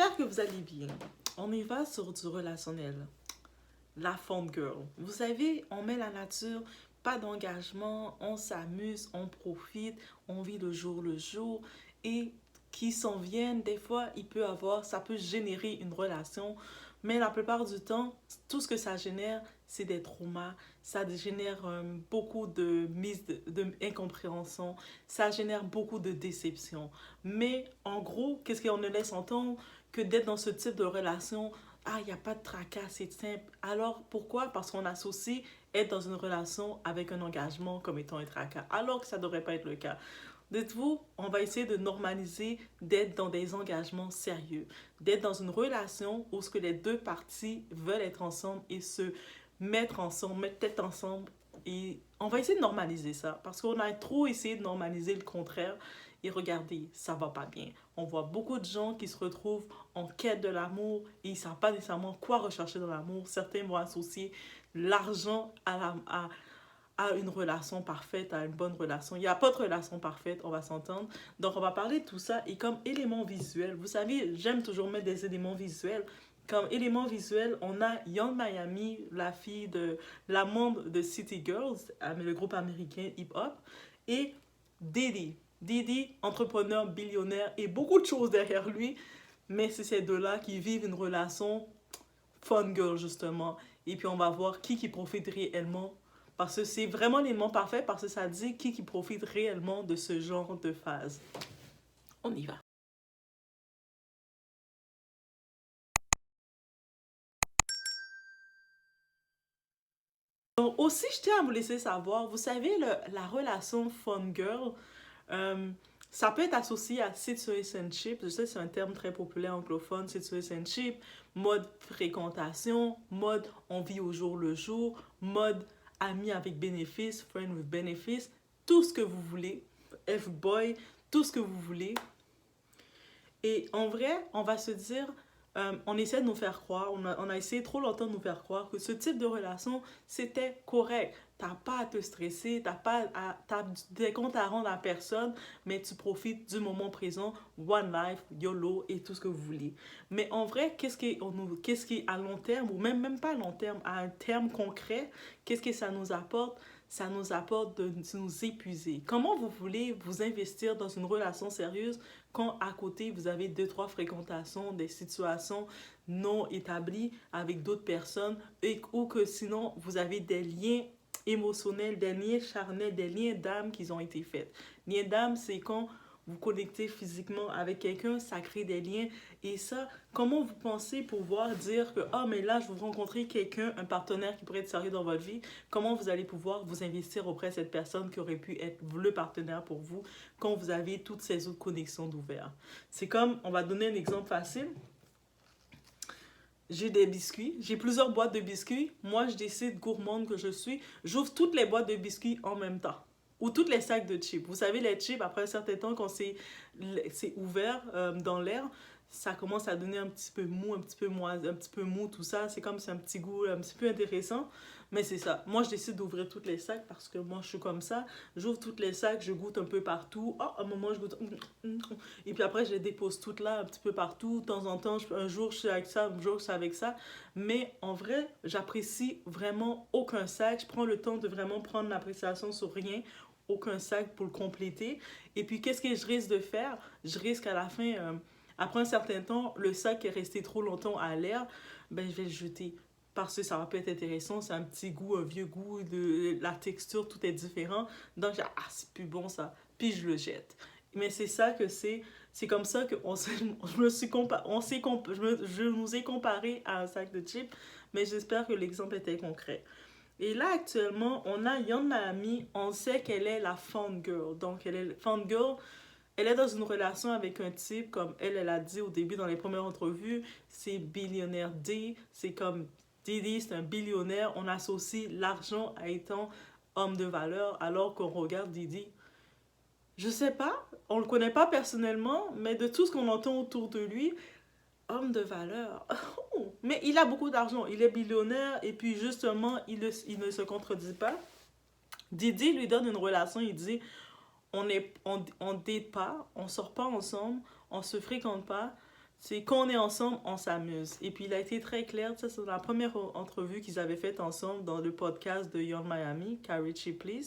j'espère que vous allez bien. On y va sur du relationnel. La fun girl. Vous savez, on met la nature, pas d'engagement, on s'amuse, on profite, on vit le jour et qui s'en viennent, des fois, ça peut générer une relation, mais la plupart du temps, tout ce que ça génère, c'est des traumas, ça génère beaucoup de incompréhension, ça génère beaucoup de déception. Mais en gros, qu'est-ce qu'on ne laisse entendre que d'être dans ce type de relation, ah, il n'y a pas de tracas, c'est simple. Alors, pourquoi? Parce qu'on associe être dans une relation avec un engagement comme étant un tracas, alors que ça ne devrait pas être le cas. Dites-vous, on va essayer de normaliser d'être dans des engagements sérieux, d'être dans une relation où ce que les deux parties veulent être ensemble et se mettre ensemble, mettre tête ensemble. Et on va essayer de normaliser ça parce qu'on a trop essayé de normaliser le contraire. Et regardez, ça va pas bien. On voit beaucoup de gens qui se retrouvent en quête de l'amour et ils ne savent pas nécessairement quoi rechercher dans l'amour. Certains vont associer l'argent à une relation parfaite, à une bonne relation. Il n'y a pas de relation parfaite, on va s'entendre. Donc, on va parler de tout ça. Et comme élément visuel, vous savez, j'aime toujours mettre des éléments visuels. Comme élément visuel, on a Young Miami, la membre de City Girls, le groupe américain hip-hop, et Diddy. Diddy, entrepreneur, billionnaire, et beaucoup de choses derrière lui. Mais c'est ces deux-là qui vivent une relation fun girl, justement. Et puis, on va voir qui profite réellement parce que c'est vraiment l'élément parfait parce que ça dit qui profite réellement de ce genre de phase. On y va. Donc aussi, je tiens à vous laisser savoir, vous savez, la relation fun girl, euh, ça peut être associé à situationship. Je sais que c'est un terme très populaire anglophone, situationship, mode fréquentation, mode on vit au jour le jour, mode ami avec bénéfice, friend with benefits, tout ce que vous voulez, F-boy, tout ce que vous voulez. Et en vrai, on va se dire, on essaie de nous faire croire, on a essayé trop longtemps de nous faire croire que ce type de relation, c'était correct. T'as pas à te stresser, t'as des comptes à rendre à personne, mais tu profites du moment présent, one life, YOLO et tout ce que vous voulez. Mais en vrai, qu'est-ce qui à long terme, ou même pas à long terme, à un terme concret, qu'est-ce que ça nous apporte? Ça nous apporte de nous épuiser. Comment vous voulez vous investir dans une relation sérieuse quand à côté vous avez deux, trois fréquentations, des situations non établies avec d'autres personnes ou que sinon vous avez des liens émotionnels, des liens charnels, des liens d'âme qui ont été faits. Liens d'âme, c'est quand vous connectez physiquement avec quelqu'un, ça crée des liens. Et ça, comment vous pensez pouvoir dire que, ah, mais là, je vous rencontrer quelqu'un, un partenaire qui pourrait être sérieux dans votre vie, comment vous allez pouvoir vous investir auprès de cette personne qui aurait pu être le partenaire pour vous quand vous avez toutes ces autres connexions d'ouvert. C'est comme, on va donner un exemple facile. J'ai des biscuits, j'ai plusieurs boîtes de biscuits. Moi, je décide, gourmande que je suis, j'ouvre toutes les boîtes de biscuits en même temps. Ou toutes les sacs de chips. Vous savez, les chips, après un certain temps, quand c'est ouvert dans l'air, ça commence à donner un petit peu mou, un petit peu mou, tout ça. C'est comme c'est un petit goût un petit peu intéressant. Mais c'est ça. Moi, je décide d'ouvrir tous les sacs parce que moi, je suis comme ça. J'ouvre tous les sacs, je goûte un peu partout. Oh, à un moment, je goûte. Et puis après, je les dépose toutes là, un petit peu partout. De temps en temps, un jour, je suis avec ça, un jour, je suis avec ça. Mais en vrai, j'apprécie vraiment aucun sac. Je prends le temps de vraiment prendre l'appréciation sur rien. Aucun sac pour le compléter. Et puis, qu'est-ce que je risque de faire? Je risque à la fin, après un certain temps, le sac est resté trop longtemps à l'air, ben, je vais le jeter parce que ça va pas être intéressant, c'est un petit goût, un vieux goût, la texture, tout est différent. Donc, ah, c'est plus bon ça. Puis je le jette. Mais c'est ça que c'est comme ça que je me suis je nous ai comparé à un sac de chips, mais j'espère que l'exemple était concret. Et là, actuellement, on a Young Miami, on sait qu'elle est la fun girl. Donc, elle est fun girl, elle est dans une relation avec un type, comme elle a dit au début dans les premières entrevues, c'est billionnaire D, c'est comme Diddy, c'est un billionnaire, on associe l'argent à étant homme de valeur, alors qu'on regarde Diddy. Je sais pas, on le connaît pas personnellement, mais de tout ce qu'on entend autour de lui, homme de valeur. Oh, mais il a beaucoup d'argent, il est billionnaire, et puis justement, il ne se contredit pas. Diddy lui donne une relation, il dit on date pas, on sort pas ensemble, on se fréquente pas. C'est quand on est ensemble, on s'amuse. Et puis il a été très clair, ça c'est la première entrevue qu'ils avaient faite ensemble dans le podcast de Young Miami, Carrie Chipley.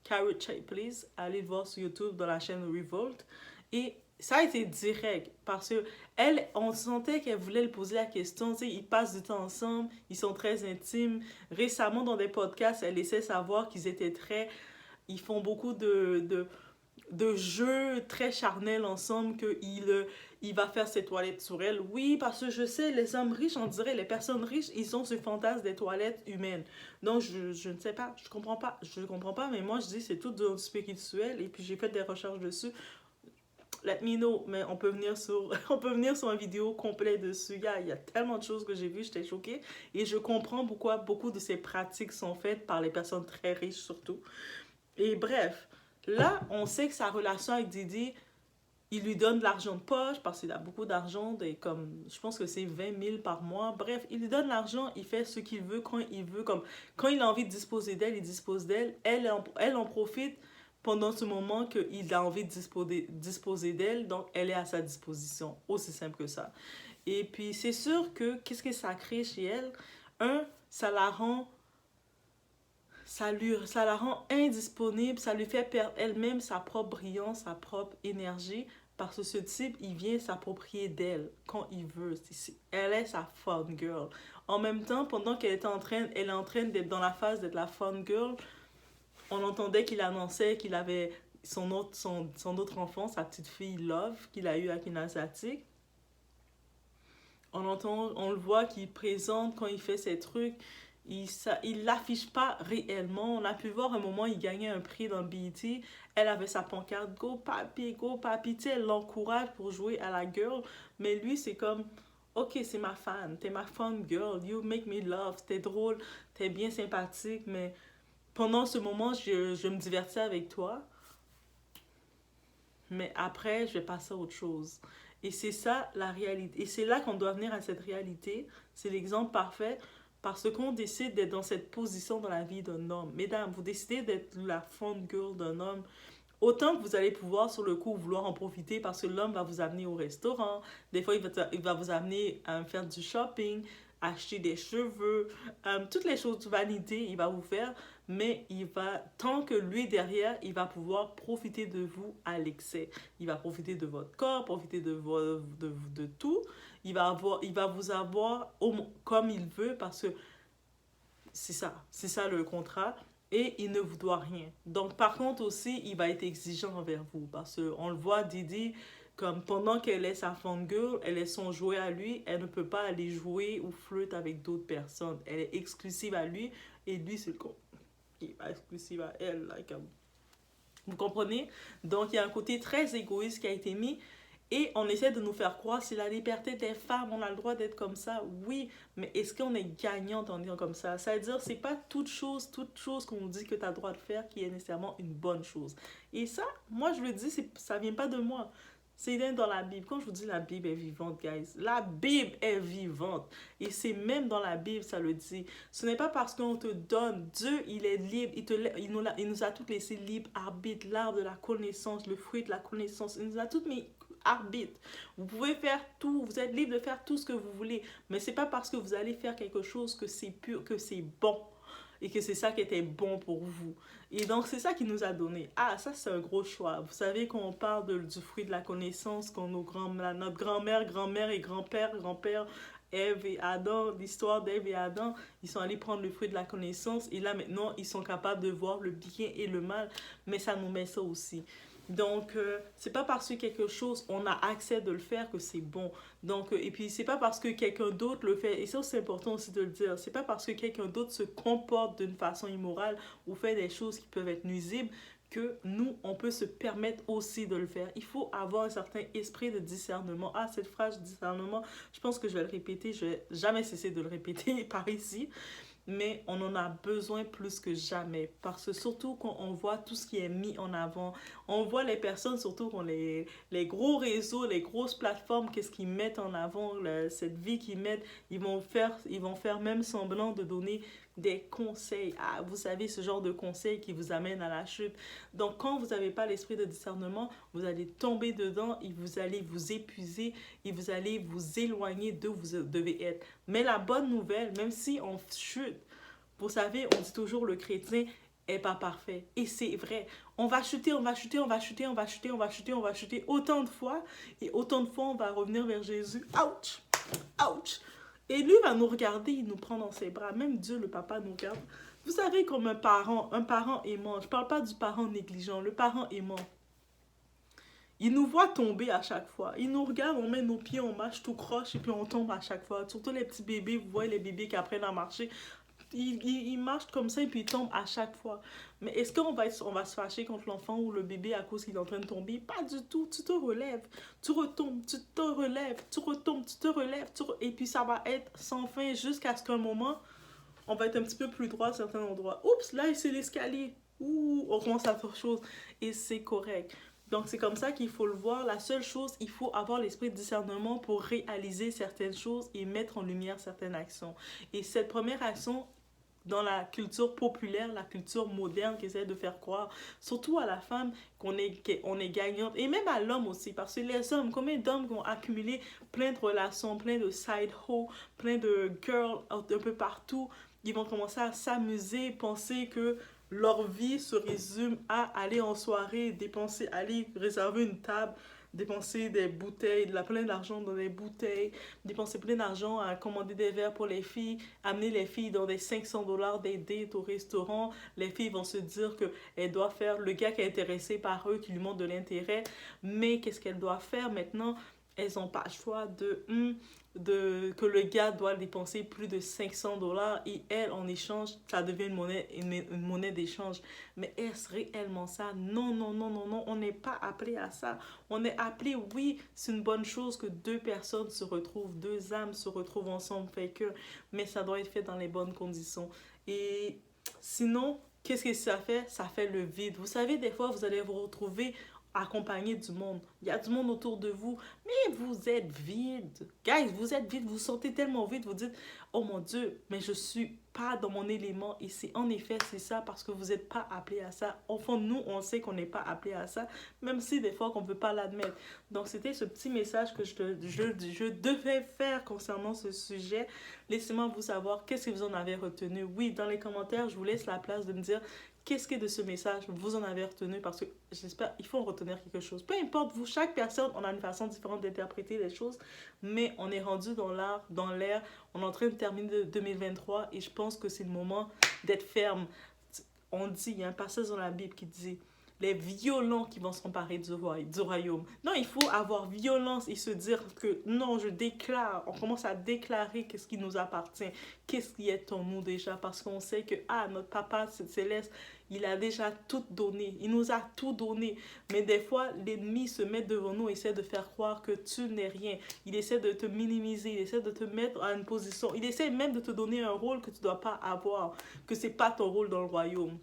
Carrie Chipley, allez le voir sur YouTube dans la chaîne Revolt. Et ça a été direct parce que elle, on sentait qu'elle voulait lui poser la question. Tu sais, ils passent du temps ensemble, ils sont très intimes. Récemment, dans des podcasts, elle laissait savoir qu'ils étaient très. Ils font beaucoup de jeux très charnels ensemble, il va faire ses toilettes sur elle. Oui, parce que je sais, les hommes riches, on dirait, les personnes riches, ils ont ce fantasme des toilettes humaines. Donc, je ne sais pas, je comprends pas, mais moi, je dis c'est tout de spirituel, et puis j'ai fait des recherches dessus. Let me know, mais on peut venir sur, on peut venir sur une vidéo complète dessus. Il y a tellement de choses que j'ai vues, j'étais choquée, et je comprends pourquoi beaucoup de ces pratiques sont faites par les personnes très riches, surtout. Et bref, là, on sait que sa relation avec Didi, il lui donne de l'argent de poche parce qu'il a beaucoup d'argent, comme je pense que c'est 20 000 par mois. Bref, il lui donne l'argent, il fait ce qu'il veut quand il veut. Comme, quand il a envie de disposer d'elle, il dispose d'elle. Elle en profite pendant ce moment qu'il a envie de disposer d'elle, donc elle est à sa disposition. Aussi simple que ça. Et puis, c'est sûr que qu'est-ce que ça crée chez elle? Ça la rend ça la rend indisponible, ça lui fait perdre elle-même sa propre brillance, sa propre énergie, parce que ce type, il vient s'approprier d'elle quand il veut. Elle est sa fun girl. En même temps, pendant elle est en train d'être dans la phase d'être la fun girl, on entendait qu'il annonçait qu'il avait son autre enfant, sa petite fille Love, qu'il a eu avec une asiatique. On le voit qu'il présente quand il fait ses trucs. Il l'affiche pas réellement. On a pu voir un moment, il gagnait un prix dans BET. Elle avait sa pancarte Go papi, go papi. Tu sais, elle l'encourage pour jouer à la girl. Mais lui, c'est comme ok, c'est ma fan. T'es ma fun girl. You make me love. T'es drôle. T'es bien sympathique. Mais pendant ce moment, je me divertis avec toi. Mais après, je vais passer à autre chose. Et c'est ça la réalité. Et c'est là qu'on doit venir à cette réalité. C'est l'exemple parfait parce qu'on décide d'être dans cette position dans la vie d'un homme. Mesdames, vous décidez d'être la fun girl d'un homme. Autant que vous allez pouvoir sur le coup vouloir en profiter parce que l'homme va vous amener au restaurant. Des fois, il va vous amener à faire du shopping, acheter des cheveux, toutes les choses de vanité, il va vous faire. Mais tant que lui derrière, il va pouvoir profiter de vous à l'excès. Il va profiter de votre corps, profiter de tout. Il va vous avoir comme il veut parce que c'est ça le contrat. Et il ne vous doit rien. Donc, par contre aussi, il va être exigeant envers vous. Parce qu'on le voit, Didi, comme pendant qu'elle est sa fangirl, elle est son jouet à lui, elle ne peut pas aller jouer ou flirter avec d'autres personnes. Elle est exclusive à lui et lui, c'est le con. Il est exclusive à elle. Vous comprenez? Donc, il y a un côté très égoïste qui a été mis. Et on essaie de nous faire croire, c'est la liberté des femmes, on a le droit d'être comme ça, oui, mais est-ce qu'on est gagnant en disant comme ça? Ça veut dire, c'est pas toute chose qu'on nous dit que tu as le droit de faire qui est nécessairement une bonne chose. Et ça, moi je le dis, ça vient pas de moi. C'est dans la Bible. Quand je vous dis la Bible est vivante, guys, la Bible est vivante. Et c'est même dans la Bible, ça le dit. Ce n'est pas parce qu'on te donne, Dieu, il est libre, il nous a tous laissé libre arbitre, l'arbre de la connaissance, le fruit de la connaissance, il nous a toutes mis arbitre. Vous pouvez faire tout, vous êtes libre de faire tout ce que vous voulez, mais c'est pas parce que vous allez faire quelque chose que c'est pur, que c'est bon et que c'est ça qui était bon pour vous. Et donc c'est ça qui nous a donné. Ah, ça c'est un gros choix. Vous savez quand on parle du fruit de la connaissance, quand notre grand-mère et grand-père, Ève et Adam, l'histoire d'Ève et Adam, ils sont allés prendre le fruit de la connaissance et là maintenant ils sont capables de voir le bien et le mal, mais ça nous met ça aussi. Donc, c'est pas parce que quelque chose, on a accès de le faire que c'est bon. Donc, et puis, c'est pas parce que quelqu'un d'autre le fait, et ça c'est important aussi de le dire, c'est pas parce que quelqu'un d'autre se comporte d'une façon immorale ou fait des choses qui peuvent être nuisibles que nous, on peut se permettre aussi de le faire. Il faut avoir un certain esprit de discernement. Ah, cette phrase discernement, je pense que je vais le répéter, je vais jamais cesser de le répéter par ici. mais on en a besoin plus que jamais. Parce que surtout quand on voit tout ce qui est mis en avant, on voit les personnes, surtout quand les gros réseaux, les grosses plateformes, qu'est-ce qu'ils mettent en avant, cette vie qu'ils mettent, ils vont faire même semblant de donner des conseils. Ah, vous savez, ce genre de conseils qui vous amène à la chute. Donc, quand vous n'avez pas l'esprit de discernement, vous allez tomber dedans et vous allez vous épuiser et vous allez vous éloigner d'où vous devez être. Mais la bonne nouvelle, même si on chute, vous savez, on dit toujours le chrétien est pas parfait. Et c'est vrai. On va chuter, on va chuter, on va chuter, on va chuter, on va chuter, on va chuter autant de fois. Et autant de fois, on va revenir vers Jésus. Ouch! Ouch! Et lui va nous regarder, il nous prend dans ses bras. Même Dieu, le papa, nous regarde. Vous savez, comme un parent aimant, je ne parle pas du parent négligent, le parent aimant. Il nous voit tomber à chaque fois. Il nous regarde, on met nos pieds, on marche tout croche et puis on tombe à chaque fois. Surtout les petits bébés, vous voyez les bébés qui apprennent à marcher. Ils marchent comme ça et puis ils tombent à chaque fois. Mais est-ce qu'on va se fâcher contre l'enfant ou le bébé à cause qu'il est en train de tomber? Pas du tout. Tu te relèves, tu retombes, tu te relèves, tu retombes, tu te relèves. Et puis ça va être sans fin jusqu'à ce qu'un moment, on va être un petit peu plus droit à certains endroits. Oups, là c'est l'escalier. Ouh, on commence à faire chose. Et c'est correct. Donc, c'est comme ça qu'il faut le voir. La seule chose, il faut avoir l'esprit de discernement pour réaliser certaines choses et mettre en lumière certaines actions. Et cette première action, dans la culture populaire, la culture moderne qui essaie de faire croire, surtout à la femme, qu'on est gagnante, et même à l'homme aussi, parce que les hommes, combien d'hommes qui ont accumulé plein de relations, plein de side hoe, plein de girls un peu partout, ils vont commencer à s'amuser, penser que leur vie se résume à aller en soirée, dépenser, aller réserver une table, dépenser des bouteilles, plein d'argent dans des bouteilles, dépenser plein d'argent à commander des verres pour les filles, amener les filles dans des $500 des dates au restaurant. Les filles vont se dire qu'elles doivent faire le gars qui est intéressé par eux, qui lui montre de l'intérêt, mais qu'est-ce qu'elles doivent faire maintenant? Elles n'ont pas le choix que le gars doit dépenser plus de $500 et elle, en échange, ça devient une monnaie d'échange. Mais est-ce réellement ça? Non, non, non, non, non, on n'est pas appelé à ça. On est appelé, oui, c'est une bonne chose que deux personnes se retrouvent, deux âmes se retrouvent ensemble, fait que, mais ça doit être fait dans les bonnes conditions. Et sinon, qu'est-ce que ça fait? Ça fait le vide. Vous savez, des fois, vous allez vous retrouver accompagné du monde. Il y a du monde autour de vous, mais vous êtes vide. Guys, vous êtes vide, vous vous sentez tellement vide, vous dites, oh mon Dieu, mais je suis pas dans mon élément. Et c'est en effet, c'est ça, parce que vous n'êtes pas appelé à ça. Au fond, nous, on sait qu'on n'est pas appelé à ça, même si des fois, qu'on ne peut pas l'admettre. Donc, c'était ce petit message que je devais faire concernant ce sujet. Laissez-moi vous savoir qu'est-ce que vous en avez retenu. Oui, dans les commentaires, je vous laisse la place de me dire qu'est-ce que de ce message vous en avez retenu, parce que j'espère il faut en retenir quelque chose. Peu importe vous, chaque personne, on a une façon différente d'interpréter les choses, mais on est rendu dans l'art, dans l'air, on est en train de terminer 2023 et je pense que c'est le moment d'être ferme. On dit, il y a un passage dans la Bible qui dit les violents qui vont s'emparer du royaume. Non, il faut avoir violence et se dire que non, je déclare. On commence à déclarer qu'est-ce qui nous appartient, qu'est-ce qui est en nous déjà, parce qu'on sait que notre papa céleste, il a déjà tout donné, il nous a tout donné. Mais des fois, l'ennemi se met devant nous, essaie de faire croire que tu n'es rien. Il essaie de te minimiser, il essaie de te mettre à une position, il essaie même de te donner un rôle que tu ne dois pas avoir, que ce n'est pas ton rôle dans le royaume.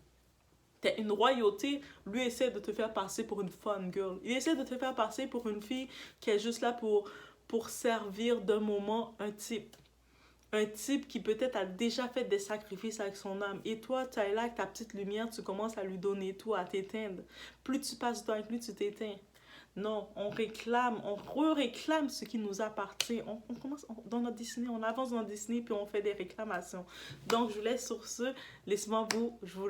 T'es une royauté, lui essaie de te faire passer pour une fun girl. Il essaie de te faire passer pour une fille qui est juste là pour servir d'un moment un type. Un type qui peut-être a déjà fait des sacrifices avec son âme. Et toi, tu es là avec ta petite lumière, tu commences à lui donner tout, à t'éteindre. Plus tu passes du temps avec lui, tu t'éteins. Non, on réclame, on réclame ce qui nous appartient. On commence dans notre destinée, on avance dans notre destinée, puis on fait des réclamations. Donc, je vous laisse sur ce. Laissez-moi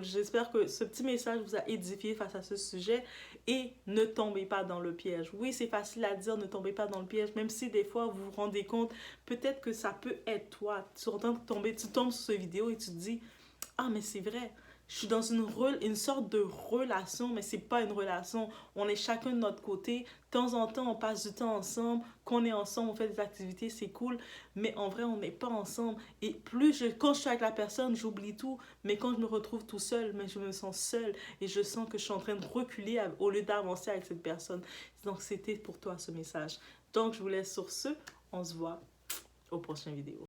j'espère que ce petit message vous a édifié face à ce sujet. Et ne tombez pas dans le piège. Oui, c'est facile à dire, ne tombez pas dans le piège, même si des fois, vous vous rendez compte, peut-être que ça peut être toi. Tu tombes sur cette vidéo et tu te dis, ah, mais c'est vrai. Je suis dans une sorte de relation, mais c'est pas une relation. On est chacun de notre côté. De temps en temps, on passe du temps ensemble. Quand on est ensemble, on fait des activités, c'est cool. Mais en vrai, on n'est pas ensemble. Et quand je suis avec la personne, j'oublie tout. Mais quand je me retrouve tout seul, mais je me sens seule. Et je sens que je suis en train de reculer au lieu d'avancer avec cette personne. Donc, c'était pour toi ce message. Donc, je vous laisse sur ce. On se voit au prochain vidéo.